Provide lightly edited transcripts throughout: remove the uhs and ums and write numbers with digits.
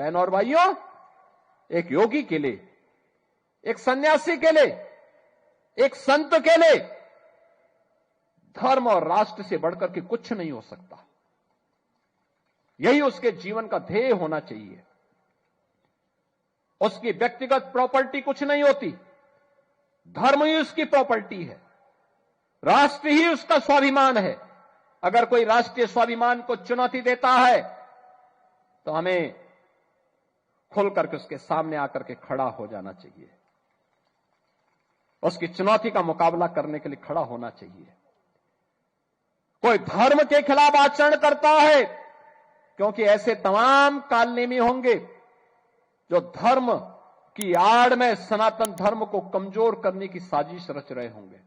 बहन और भाइयों, एक योगी के लिए, एक सन्यासी के लिए, एक संत के लिए धर्म और राष्ट्र से बढ़कर के कुछ नहीं हो सकता। यही उसके जीवन का ध्येय होना चाहिए। उसकी व्यक्तिगत प्रॉपर्टी कुछ नहीं होती, धर्म ही उसकी प्रॉपर्टी है, राष्ट्र ही उसका स्वाभिमान है। अगर कोई राष्ट्रीय स्वाभिमान को चुनौती देता है तो हमें खुल करके उसके सामने आकर के खड़ा हो जाना चाहिए, उसकी चुनौती का मुकाबला करने के लिए खड़ा होना चाहिए। कोई धर्म के खिलाफ आचरण करता है, क्योंकि ऐसे तमाम कालनेमी होंगे जो धर्म की आड़ में सनातन धर्म को कमजोर करने की साजिश रच रहे होंगे।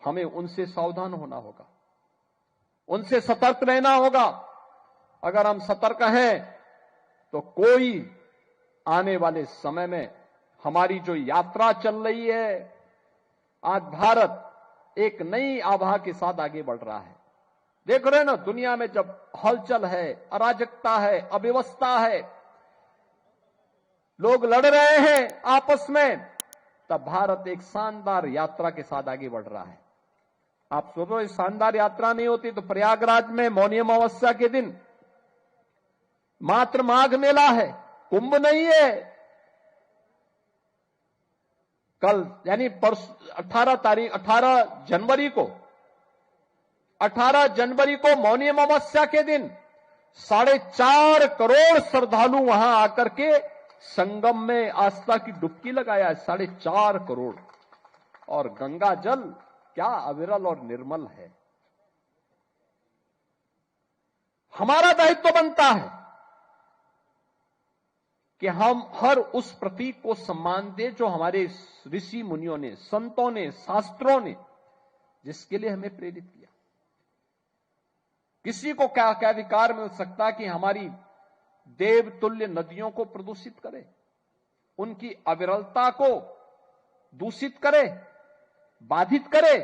हमें उनसे सावधान होना होगा, उनसे सतर्क रहना होगा। अगर हम सतर्क हैं तो कोई आने वाले समय में हमारी जो यात्रा चल रही है, आज भारत एक नई आभा के साथ आगे बढ़ रहा है। देख रहे हैं ना, दुनिया में जब हलचल है, अराजकता है, अव्यवस्था है, लोग लड़ रहे हैं आपस में, तब भारत एक शानदार यात्रा के साथ आगे बढ़ रहा है। आप सोचो, इस शानदार यात्रा नहीं होती तो प्रयागराज में मौनी अमावस्या के दिन मात्र माघ मेला है, कुंभ नहीं है। कल यानी 18 जनवरी को मौनी अमावस्या के दिन 4.5 करोड़ श्रद्धालु वहां आकर के संगम में आस्था की डुबकी लगाया है। 4.5 करोड़। और गंगा जल क्या अविरल और निर्मल है। हमारा दायित्व बनता है कि हम हर उस प्रतीक को सम्मान दें जो हमारे ऋषि मुनियों ने, संतों ने, शास्त्रों ने जिसके लिए हमें प्रेरित किया। किसी को क्या क्या अधिकार मिल सकता है कि हमारी देवतुल्य नदियों को प्रदूषित करे, उनकी अविरलता को दूषित करे, बाधित करे।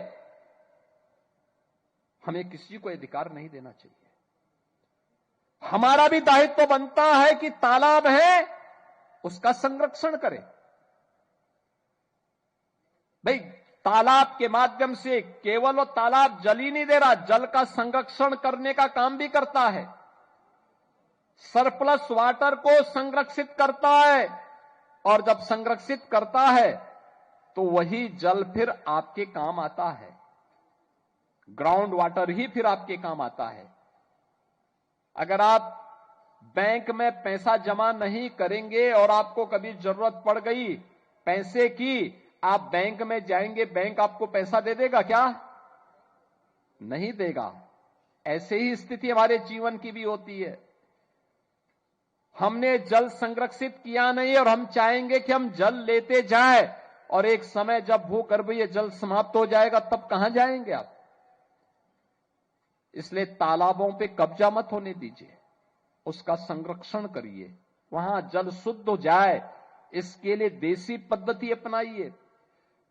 हमें किसी को अधिकार नहीं देना चाहिए। हमारा भी दायित्व बनता है कि तालाब है उसका संरक्षण करें। भाई, तालाब के माध्यम से केवल वो तालाब जल ही नहीं दे रहा, जल का संरक्षण करने का काम भी करता है, सरप्लस वाटर को संरक्षित करता है। और जब संरक्षित करता है तो वही जल फिर आपके काम आता है, ग्राउंड वाटर ही फिर आपके काम आता है। अगर आप बैंक में पैसा जमा नहीं करेंगे और आपको कभी जरूरत पड़ गई पैसे की, आप बैंक में जाएंगे, बैंक आपको पैसा दे देगा क्या? नहीं देगा। ऐसे ही स्थिति हमारे जीवन की भी होती है। हमने जल संरक्षित किया नहीं और हम चाहेंगे कि हम जल लेते जाएं, और एक समय जब भूगर्भीय जल समाप्त हो जाएगा तब कहां जाएंगे आप? इसलिए तालाबों पे कब्जा मत होने दीजिए, उसका संरक्षण करिए, वहां जल शुद्ध हो जाए, इसके लिए देसी पद्धति अपनाइए,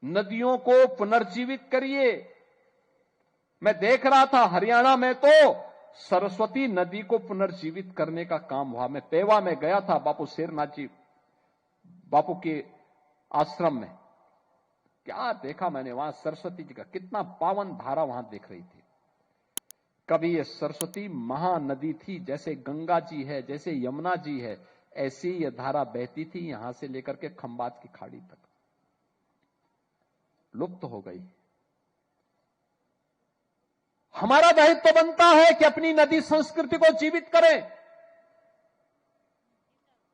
नदियों को पुनर्जीवित करिए। मैं देख रहा था हरियाणा में तो सरस्वती नदी को पुनर्जीवित करने का काम हुआ। मैं पेवा में गया था, बापू शेरनाथ जी बापू के आश्रम में। क्या देखा मैंने वहां, सरस्वती जी का कितना पावन धारा वहां दिख रही थी। कभी ये सरस्वती महानदी थी, जैसे गंगा जी है, जैसे यमुना जी है, ऐसी ये धारा बहती थी यहां से लेकर के खंबात की खाड़ी तक, लुप्त हो गई। हमारा दायित्व बनता है कि अपनी नदी संस्कृति को जीवित करें,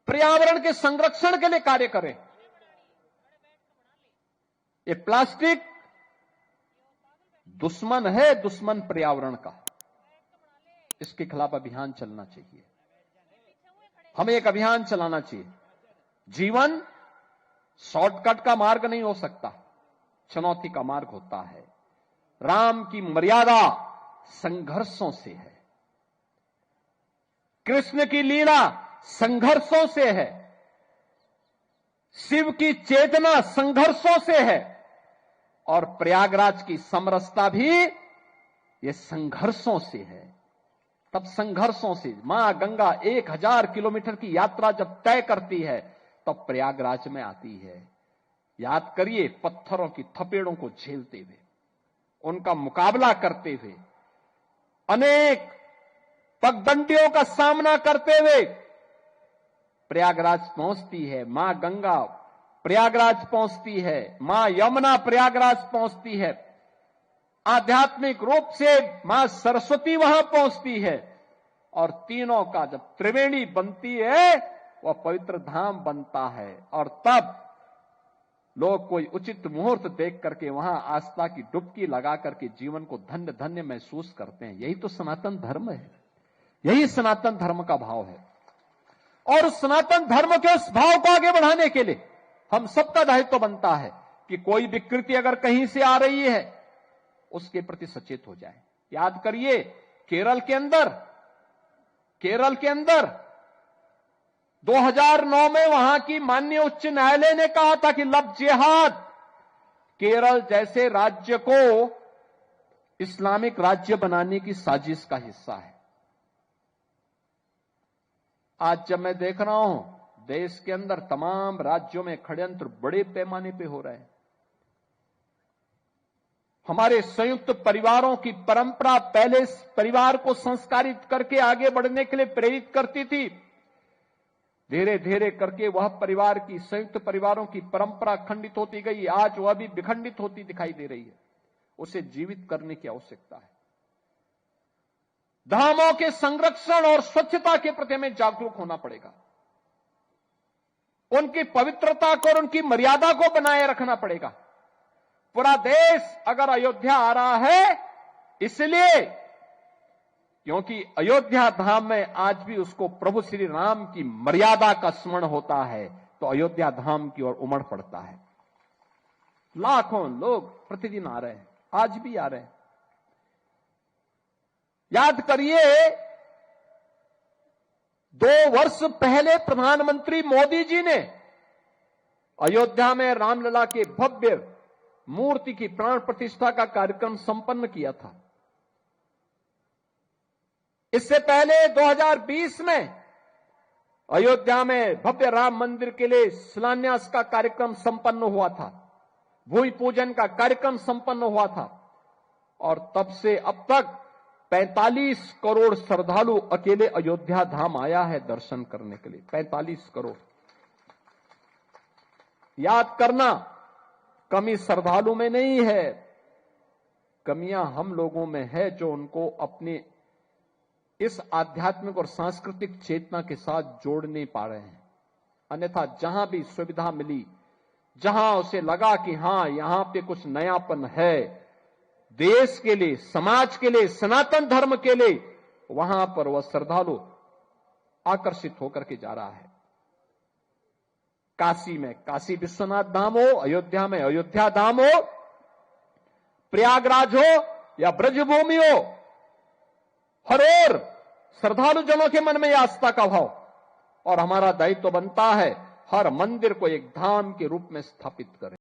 पर्यावरण के संरक्षण के लिए कार्य करें। ये प्लास्टिक दुश्मन है, दुश्मन पर्यावरण का। इसके खिलाफ अभियान चलना चाहिए, हमें एक अभियान चलाना चाहिए। जीवन शॉर्टकट का मार्ग नहीं हो सकता, चुनौती का मार्ग होता है। राम की मर्यादा संघर्षों से है, कृष्ण की लीला संघर्षों से है, शिव की चेतना संघर्षों से है, और प्रयागराज की समरसता भी ये संघर्षों से है। तब संघर्षों से मां गंगा 1000 किलोमीटर की यात्रा जब तय करती है तब प्रयागराज में आती है। याद करिए, पत्थरों की थपेड़ों को झेलते हुए, उनका मुकाबला करते हुए, अनेक पगडंडियों का सामना करते हुए प्रयागराज पहुंचती है। मां गंगा प्रयागराज पहुंचती है, मां यमुना प्रयागराज पहुंचती है, आध्यात्मिक रूप से मां सरस्वती वहां पहुंचती है, और तीनों का जब त्रिवेणी बनती है वह पवित्र धाम बनता है। और तब लोग कोई उचित मुहूर्त देख करके वहां आस्था की डुबकी लगा करके जीवन को धन्य धन्य महसूस करते हैं। यही तो सनातन धर्म है, यही सनातन धर्म का भाव है। और उस सनातन धर्म के उस भाव को आगे बढ़ाने के लिए हम सबका दायित्व बनता है कि कोई विकृति अगर कहीं से आ रही है उसके प्रति सचेत हो जाए। याद करिए, केरल के अंदर 2009 में वहां की माननीय उच्च न्यायालय ने कहा था कि लव जिहाद केरल जैसे राज्य को इस्लामिक राज्य बनाने की साजिश का हिस्सा है। आज जब मैं देख रहा हूं देश के अंदर तमाम राज्यों में षड्यंत्र बड़े पैमाने पे हो रहे हैं। हमारे संयुक्त परिवारों की परंपरा पहले परिवार को संस्कारित करके आगे बढ़ने के लिए प्रेरित करती थी। धीरे धीरे करके वह परिवार की, संयुक्त परिवारों की परंपरा खंडित होती गई। आज वह भी विखंडित होती दिखाई दे रही है। उसे जीवित करने की आवश्यकता है। धामों के संरक्षण और स्वच्छता के प्रति हमें जागरूक होना पड़ेगा। उनकी पवित्रता को और उनकी मर्यादा को बनाए रखना पड़ेगा। पूरा देश अगर अयोध्या आ रहा है इसलिए क्योंकि अयोध्या धाम में आज भी उसको प्रभु श्री राम की मर्यादा का स्मरण होता है, तो अयोध्या धाम की ओर उमड़ पड़ता है। लाखों लोग प्रतिदिन आ रहे हैं, आज भी आ रहे हैं। याद करिए, 2 वर्ष पहले प्रधानमंत्री मोदी जी ने अयोध्या में रामलला के भव्य मूर्ति की प्राण प्रतिष्ठा का कार्यक्रम संपन्न किया था। इससे पहले 2020 में अयोध्या में भव्य राम मंदिर के लिए शिलान्यास का कार्यक्रम संपन्न हुआ था, भूमि पूजन का कार्यक्रम संपन्न हुआ था, और तब से अब तक 45 करोड़ श्रद्धालु अकेले अयोध्या धाम आया है दर्शन करने के लिए। 45 करोड़। याद करना, कमी श्रद्धालु में नहीं है, कमियां हम लोगों में है जो उनको अपने इस आध्यात्मिक और सांस्कृतिक चेतना के साथ जोड़ नहीं पा रहे हैं। अन्यथा जहां भी सुविधा मिली, जहां उसे लगा कि हां यहां पे कुछ नयापन है देश के लिए, समाज के लिए, सनातन धर्म के लिए, वहां पर वह श्रद्धालु आकर्षित होकर के जा रहा है। काशी में काशी विश्वनाथ धाम हो, अयोध्या में अयोध्या धाम हो, प्रयागराज हो या ब्रजभूमि हो, हर ओर श्रद्धालु जनों के मन में आस्था का भाव, और हमारा दायित्व बनता है हर मंदिर को एक धाम के रूप में स्थापित करें।